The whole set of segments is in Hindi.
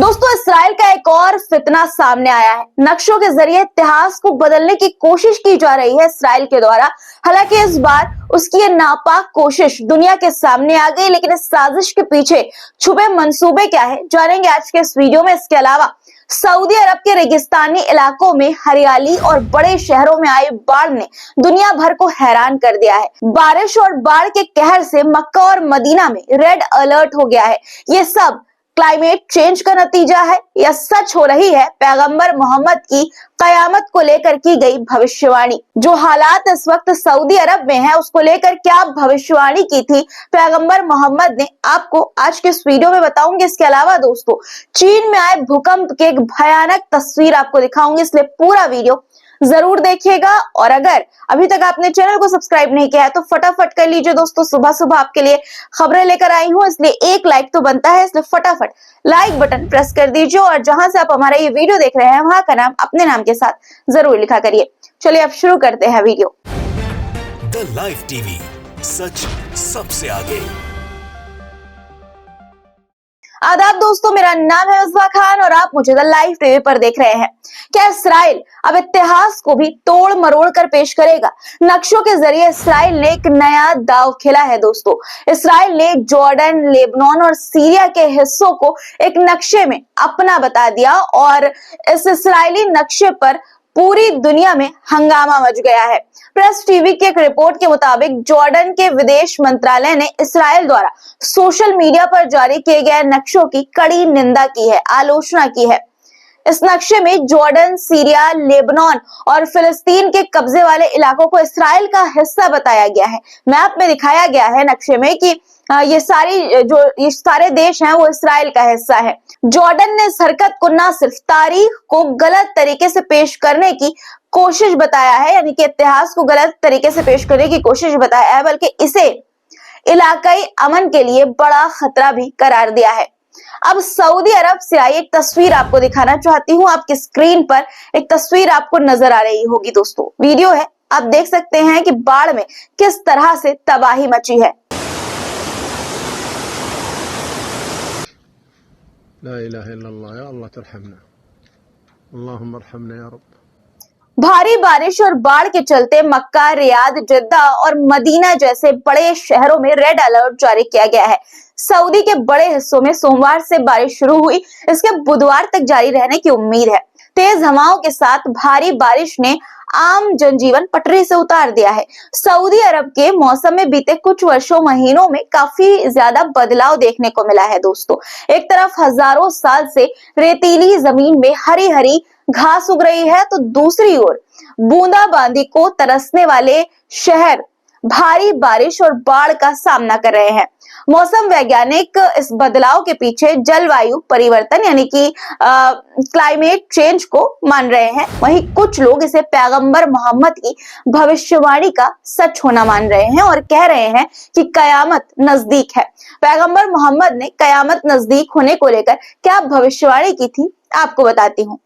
दोस्तों, इसराइल का एक और फितना सामने आया है। नक्शों के जरिए इतिहास को बदलने की कोशिश की जा रही है इसराइल के द्वारा। हालांकि इस बार उसकी ये नापाक कोशिश दुनिया के सामने आ गई, लेकिन इस साजिश के पीछे छुपे मंसूबे क्या है, जानेंगे आज के इस वीडियो में। इसके अलावा सऊदी अरब के रेगिस्तानी इलाकों में हरियाली और बड़े शहरों में आई बाढ़ ने दुनिया भर को हैरान कर दिया है। बारिश और बाढ़ के कहर से मक्का और मदीना में रेड अलर्ट हो गया है। ये सब क्लाइमेट चेंज का नतीजा है या सच हो रही है पैगंबर मोहम्मद की कयामत को लेकर की गई भविष्यवाणी? जो हालात इस वक्त सऊदी अरब में है, उसको लेकर क्या भविष्यवाणी की थी पैगंबर मोहम्मद ने, आपको आज के इस वीडियो में बताऊंगी। इसके अलावा दोस्तों, चीन में आए भूकंप की एक भयानक तस्वीर आपको दिखाऊंगी, इसलिए पूरा वीडियो जरूर देखिएगा। और अगर अभी तक आपने चैनल को सब्सक्राइब नहीं किया है तो फटाफट कर लीजिए। दोस्तों, सुबह सुबह आपके लिए खबरें लेकर आई हूं, इसलिए एक लाइक तो बनता है, इसलिए फटाफट लाइक बटन प्रेस कर दीजिए। और जहां से आप हमारा ये वीडियो देख रहे हैं, वहां का नाम अपने नाम के साथ जरूर लिखा करिए। चलिए अब शुरू करते हैं वीडियो। द लाइव टीवी, सच सबसे आगे। आदाब दोस्तों, मेरा नाम है उस्मा खान और आप मुझे द लाइव टीवी पर देख रहे हैं। क्या इसराइल अब इतिहास को भी तोड़ मरोड़ कर पेश करेगा? नक्शों के जरिए इसराइल ने एक नया दांव खेला है दोस्तों। इसराइल ने जॉर्डन, लेबनान और सीरिया के हिस्सों को एक नक्शे में अपना बता दिया और इस इसराइली नक्शे पर पूरी दुनिया में हंगामा मच गया है। प्रेस टीवी की एक रिपोर्ट के मुताबिक जॉर्डन के विदेश मंत्रालय ने इसराइल द्वारा सोशल मीडिया पर जारी किए गए नक्शों की कड़ी निंदा की है, आलोचना की है। इस नक्शे में जॉर्डन, सीरिया, लेबनान और फिलिस्तीन के कब्जे वाले इलाकों को इसराइल का हिस्सा बताया गया है। मैप में दिखाया गया है नक्शे में कि ये सारे देश हैं वो इसराइल का हिस्सा है। जॉर्डन ने इस हरकत को न सिर्फ तारीख को गलत तरीके से पेश करने की कोशिश बताया है, यानी कि इतिहास को गलत तरीके से पेश करने की कोशिश बताया है, बल्कि इसे इलाकाई अमन के लिए बड़ा खतरा भी करार दिया है। अब सऊदी अरब से आई एक तस्वीर आपको दिखाना चाहती हूँ। आपकी स्क्रीन पर एक तस्वीर आपको नजर आ रही होगी दोस्तों, वीडियो है, आप देख सकते हैं कि बाढ़ में किस तरह से तबाही मची है। ला इलाहा इल्लल्लाह, या अल्लाह तरहमना, अल्लाहुम्मा अरहमना या रब। भारी बारिश और बाढ़ के चलते मक्का, रियाद, जद्दा और मदीना जैसे बड़े शहरों में रेड अलर्ट जारी किया गया है। सऊदी के बड़े हिस्सों में सोमवार से बारिश शुरू हुई, इसके बुधवार तक जारी रहने की उम्मीद है। तेज हवाओं के साथ भारी बारिश ने आम जनजीवन पटरी से उतार दिया है। सऊदी अरब के मौसम में बीते कुछ महीनों में काफी ज्यादा बदलाव देखने को मिला है दोस्तों। एक तरफ हजारों साल से रेतीली जमीन में हरी हरी घास उग रही है, तो दूसरी ओर बूंदाबांदी को तरसने वाले शहर भारी बारिश और बाढ़ का सामना कर रहे हैं। मौसम वैज्ञानिक इस बदलाव के पीछे जलवायु परिवर्तन यानी कि क्लाइमेट चेंज को मान रहे हैं। वहीं कुछ लोग इसे पैगंबर मोहम्मद की भविष्यवाणी का सच होना मान रहे हैं और कह रहे हैं कि कयामत नजदीक है। पैगंबर मोहम्मद ने कयामत नजदीक होने को लेकर क्या भविष्यवाणी की थी, आपको बताती हूँ।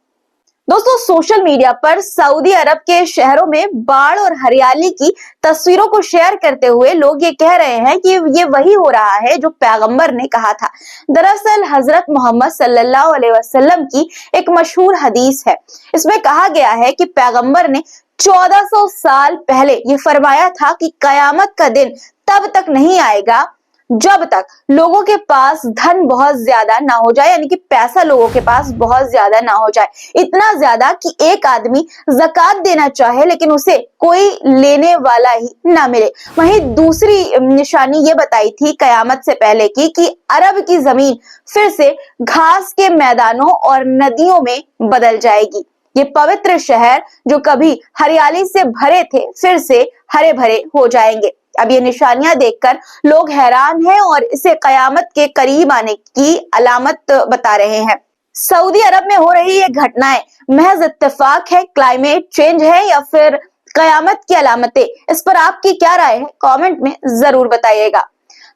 दोस्तों, सोशल मीडिया पर सऊदी अरब के शहरों में बाढ़ और हरियाली की तस्वीरों को शेयर करते हुए लोग ये कह रहे हैं कि ये वही हो रहा है जो पैगंबर ने कहा था। दरअसल हजरत मोहम्मद सल्लल्लाहु अलैहि वसल्लम की एक मशहूर हदीस है। इसमें कहा गया है कि पैगंबर ने 1400 साल पहले ये फरमाया था कि कयामत का दिन तब तक नहीं आएगा जब तक लोगों के पास धन बहुत ज्यादा ना हो जाए, यानी कि पैसा लोगों के पास बहुत ज्यादा ना हो जाए, इतना ज्यादा कि एक आदमी ज़कात देना चाहे लेकिन उसे कोई लेने वाला ही ना मिले। वहीं दूसरी निशानी ये बताई थी कयामत से पहले की कि अरब की जमीन फिर से घास के मैदानों और नदियों में बदल जाएगी। ये पवित्र शहर जो कभी हरियाली से भरे थे फिर से हरे भरे हो जाएंगे। अब ये निशानियां देखकर लोग हैरान हैं और इसे कयामत के करीब आने की अलामत बता रहे हैं। सऊदी अरब में हो रही ये घटनाएं महज इत्तेफाक है, क्लाइमेट चेंज है या फिर कयामत की अलामतें? इस पर आपकी क्या राय है, कमेंट में जरूर बताइएगा।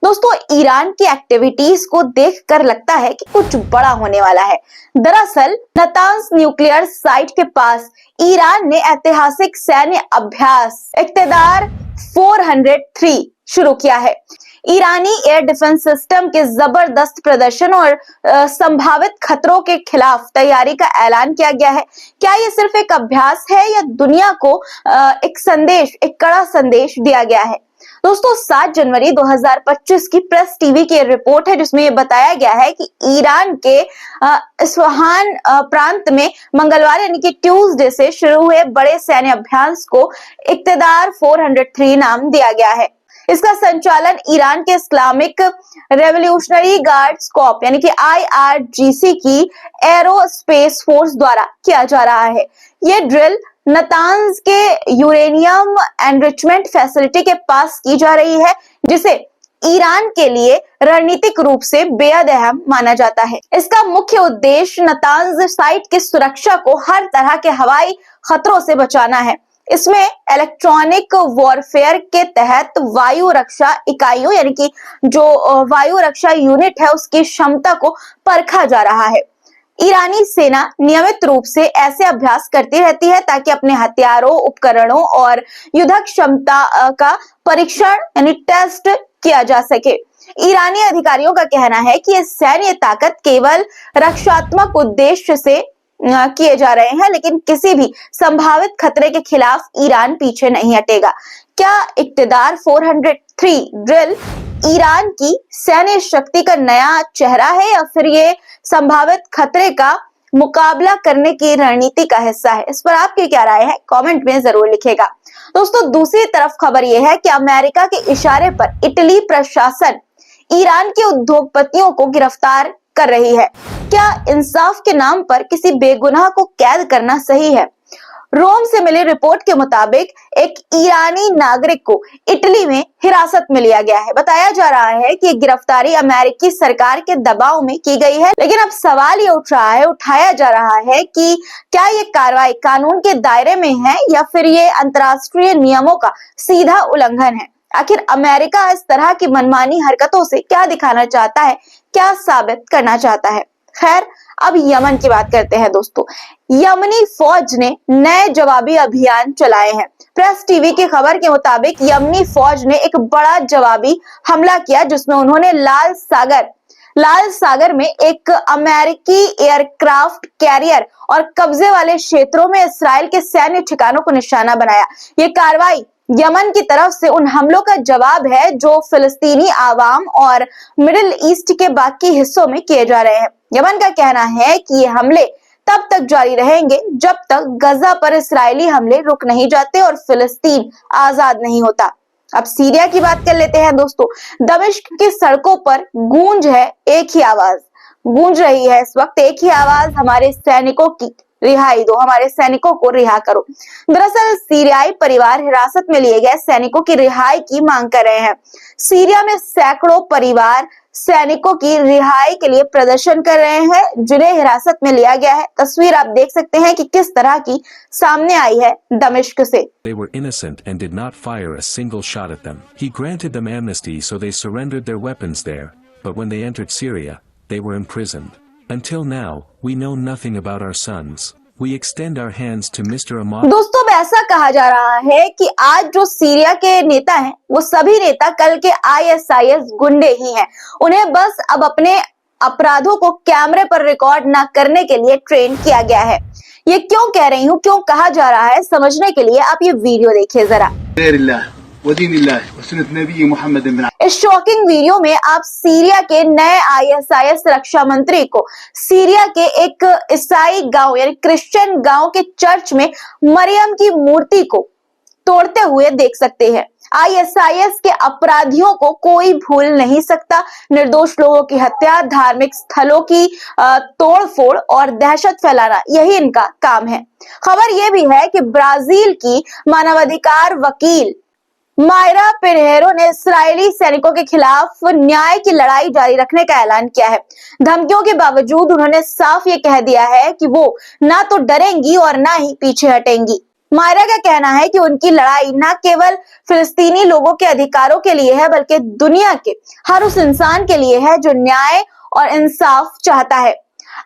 दोस्तों, ईरान की एक्टिविटीज को देखकर लगता है कि कुछ बड़ा होने वाला है। दरअसल नतांज न्यूक्लियर साइट के पास ईरान ने ऐतिहासिक सैन्य अभ्यास इक्तदार 403 शुरू किया है। ईरानी एयर डिफेंस सिस्टम के जबरदस्त प्रदर्शन और संभावित खतरों के खिलाफ तैयारी का ऐलान किया गया है। क्या ये सिर्फ एक अभ्यास है या दुनिया को एक कड़ा संदेश दिया गया है? दोस्तों, 7 जनवरी 2025 की प्रेस टीवी की रिपोर्ट है जिसमें ये बताया गया है कि ईरान के इस्फहान प्रांत में मंगलवार यानी कि ट्यूसडे से शुरू हुए बड़े सैन्य अभ्यास को इक्तदार 403 नाम दिया गया है। इसका संचालन ईरान के इस्लामिक रेवोल्यूशनरी गार्ड्स कॉर्प यानी कि IRGC की एरोस्पेस फोर्स द्वारा किया जा रहा है। ये ड्रिल नतांज के यूरेनियम एनरिचमेंट फैसिलिटी के पास की जा रही है, जिसे ईरान के लिए रणनीतिक रूप से बेहद अहम माना जाता है। इसका मुख्य उद्देश्य नतांज साइट की सुरक्षा को हर तरह के हवाई खतरों से बचाना है। इसमें इलेक्ट्रॉनिक वॉरफेयर के तहत वायु रक्षा इकाइयों यानी कि जो वायु रक्षा यूनिट है उसकी क्षमता को परखा जा रहा है। ईरानी सेना नियमित रूप से ऐसे अभ्यास करती रहती है ताकि अपने हथियारों, उपकरणों और युद्धक क्षमता का परीक्षण यानी टेस्ट किया जा सके। ईरानी अधिकारियों का कहना है कि यह सैन्य ताकत केवल रक्षात्मक उद्देश्य से किए जा रहे हैं, लेकिन किसी भी संभावित खतरे के खिलाफ ईरान पीछे नहीं हटेगा। क्या इक्तदार 403 ड्रिल ईरान की सैन्य शक्ति का नया चेहरा है या फिर ये संभावित खतरे का मुकाबला करने की रणनीति का हिस्सा है? इस पर आपकी क्या राय है? कमेंट में जरूर लिखिएगा। दोस्तों, दूसरी तरफ खबर यह है कि अमेरिका के इशारे पर इटली प्रशासन ईरान के उद्योगपतियों को गिरफ्तार कर रही है। क्या इंसाफ के नाम पर किसी बेगुनाह को कैद करना सही है? रोम से मिली रिपोर्ट के मुताबिक एक ईरानी नागरिक को इटली में हिरासत में लिया गया है। बताया जा रहा है कि गिरफ्तारी अमेरिकी सरकार के दबाव में की गई है, लेकिन अब सवाल ये उठाया जा रहा है कि क्या ये कार्रवाई कानून के दायरे में है या फिर ये अंतर्राष्ट्रीय नियमों का सीधा उल्लंघन है? आखिर अमेरिका इस तरह की मनमानी हरकतों से क्या दिखाना चाहता है, क्या साबित करना चाहता है? खैर, अब यमन की बात करते हैं। दोस्तों, यमनी फौज ने नए जवाबी अभियान चलाए हैं। प्रेस टीवी की खबर के मुताबिक यमनी फौज ने एक बड़ा जवाबी हमला किया जिसमें उन्होंने लाल सागर में एक अमेरिकी एयरक्राफ्ट कैरियर और कब्जे वाले क्षेत्रों में इस्राएल के सैन्य ठिकानों को निशाना बनाया। ये कार्रवाई यमन की तरफ से उन हमलों का जवाब है जो फिलिस्तीनी आवाम और मिडिल ईस्ट के बाकी हिस्सों में किए जा रहे हैं। यमन का कहना है कि ये हमले तब तक जारी रहेंगे जब तक गजा पर इस्राएली हमले रुक नहीं जाते और फिलिस्तीन आजाद नहीं होता। अब सीरिया की बात कर लेते हैं। दोस्तों, दमिश्क की सड़कों पर गूंज रही है इस वक्त एक ही आवाज, हमारे सैनिकों की रिहाई दो, हमारे सैनिकों को रिहा करो। दरअसल सीरियाई परिवार हिरासत में लिए गए सैनिकों की रिहाई की मांग कर रहे हैं। सीरिया में सैकड़ों परिवार सैनिकों की रिहाई के लिए प्रदर्शन कर रहे हैं जिन्हें हिरासत में लिया गया है। तस्वीर आप देख सकते हैं कि किस तरह की सामने आई है दमिश्क से। They were innocent and did not fire a single shot at them. He granted them amnesty so they surrendered their weapons there, but when they entered Syria, they were imprisoned. Until now, we know nothing about our sons. We extend our hands to Mr. Ahmad. दोस्तों, अब ऐसा कहा जा रहा है कि आज जो सीरिया के नेता हैं, वो सभी नेता कल के ISIS गुंडे ही हैं। उन्हें बस अब अपने अपराधों को कैमरे पर रिकॉर्ड न करने के लिए ट्रेन किया गया है। ये क्यों कह रही हूँ, क्यों कहा जा रहा है, समझने के लिए आप ये वीडियो देखिए जरा। इस शॉकिंग वीडियो में आप सीरिया के नए ISIS रक्षा मंत्री को सीरिया के एक ईसाई गांव यानी क्रिश्चियन गांव के चर्च में मरियम की मूर्ति को तोड़ते हुए देख सकते हैं। ISIS के अपराधियों को कोई भूल नहीं सकता। निर्दोष लोगों की हत्या, धार्मिक स्थलों की तोड़फोड़ और दहशत फैलाना, यही इनका काम है। खबर यह भी है कि ब्राजील की मानवाधिकार वकील मायरा पिन्हेरो ने इस्राएली सैनिकों के खिलाफ न्याय की लड़ाई जारी रखने का ऐलान किया है। धमकियों के बावजूद उन्होंने साफ ये कह दिया है कि वो ना तो डरेंगी और ना ही पीछे हटेंगी। मायरा का कहना है कि उनकी लड़ाई न केवल फिलिस्तीनी लोगों के अधिकारों के लिए है बल्कि दुनिया के हर उस इंसान के लिए है जो न्याय और इंसाफ चाहता है।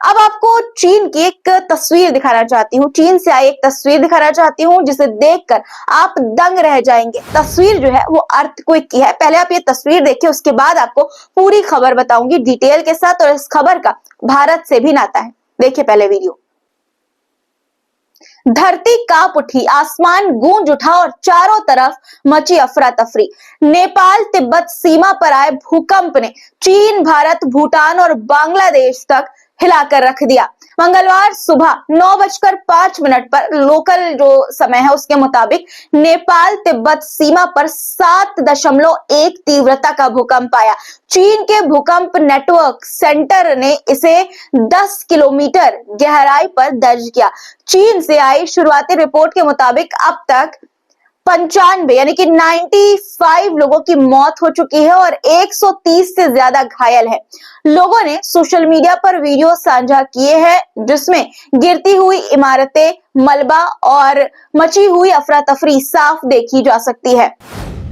अब आपको चीन की एक तस्वीर दिखाना चाहती हूँ, चीन से आई एक तस्वीर दिखाना चाहती हूँ जिसे देखकर आप दंग रह जाएंगे। तस्वीर जो है वो अर्थक्वेक की है। पहले आप ये तस्वीर देखिए, उसके बाद आपको पूरी खबर बताऊंगी डिटेल के साथ, और इस खबर का भारत से भी नाता है। देखिए पहले वीडियो। धरती कांप उठी, आसमान गूंज उठा और चारों तरफ मची अफरा तफरी। नेपाल तिब्बत सीमा पर आए भूकंप ने चीन, भारत, भूटान और बांग्लादेश तक हिलाकर रख दिया। मंगलवार सुबह 9:05 पर लोकल जो समय है उसके मुताबिक नेपाल तिब्बत सीमा पर 7.1 तीव्रता का भूकंप आया। चीन के भूकंप नेटवर्क सेंटर ने इसे 10 किलोमीटर गहराई पर दर्ज किया। चीन से आई शुरुआती रिपोर्ट के मुताबिक अब तक 95 यानी कि 95 लोगों की मौत हो चुकी है और 130 से ज्यादा घायल है। लोगों ने सोशल मीडिया पर वीडियो साझा किए हैं जिसमें गिरती हुई इमारतें, मलबा और मची हुई अफरा तफरी साफ देखी जा सकती है।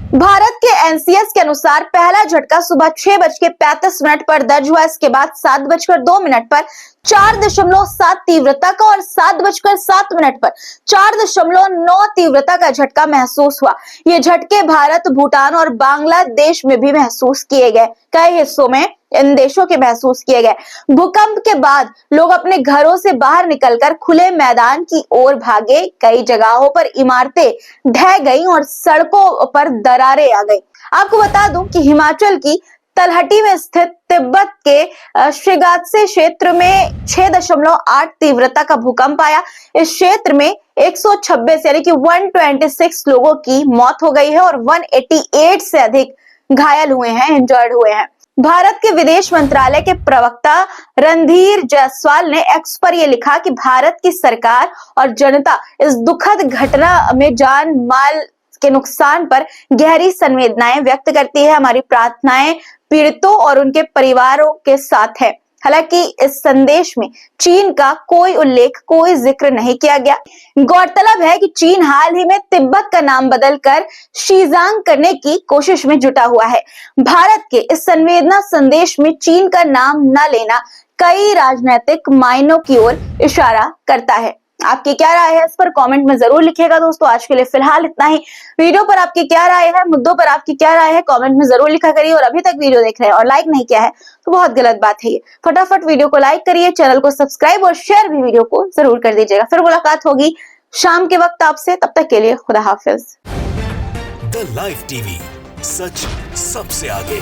भारत के एनसीएस के अनुसार पहला झटका सुबह 6:35 पर दर्ज हुआ। इसके बाद 7:02 पर 4.7 तीव्रता का और 7:07 पर 4.9 तीव्रता का झटका महसूस हुआ। ये झटके भारत, भूटान और बांग्लादेश में भी महसूस किए गए। कई हिस्सों में इन देशों के महसूस किए गए। भूकंप के बाद लोग अपने घरों से बाहर निकलकर खुले मैदान की ओर भागे। कई जगहों पर इमारतें ढह गईं और सड़कों पर दरारें आ गईं। आपको बता दूं कि हिमाचल की तलहटी में स्थित तिब्बत के शिगात्से क्षेत्र में 6.8 तीव्रता का भूकंप आया। इस क्षेत्र में 126 यानी कि 126 लोगों की मौत हो गई है और 188 से अधिक घायल हुए हैं, इंजर्ड हुए हैं। भारत के विदेश मंत्रालय के प्रवक्ता रणधीर जायसवाल ने एक्स पर यह लिखा कि भारत की सरकार और जनता इस दुखद घटना में जान माल के नुकसान पर गहरी संवेदनाएं व्यक्त करती है। हमारी प्रार्थनाएं पीड़ितों और उनके परिवारों के साथ है। हालांकि इस संदेश में चीन का कोई उल्लेख, कोई जिक्र नहीं किया गया। गौरतलब है कि चीन हाल ही में तिब्बत का नाम बदलकर शीजांग करने की कोशिश में जुटा हुआ है। भारत के इस संवेदना संदेश में चीन का नाम न लेना कई राजनीतिक मायनों की ओर इशारा करता है। आपकी क्या राय है इस पर कमेंट में जरूर लिखिएगा। दोस्तों आज के लिए फिलहाल इतना ही। वीडियो पर आपकी क्या राय है, मुद्दों पर आपकी क्या राय है, कमेंट में जरूर लिखा करिए। और अभी तक वीडियो देख रहे हैं और लाइक नहीं किया है तो बहुत गलत बात है ये। फटाफट वीडियो को लाइक करिए, चैनल को सब्सक्राइब और शेयर भी वीडियो को जरूर कर दीजिएगा। फिर मुलाकात होगी शाम के वक्त आपसे, तब तक के लिए खुदा हाफिज। द लाइव टीवी, सच सबसे आगे।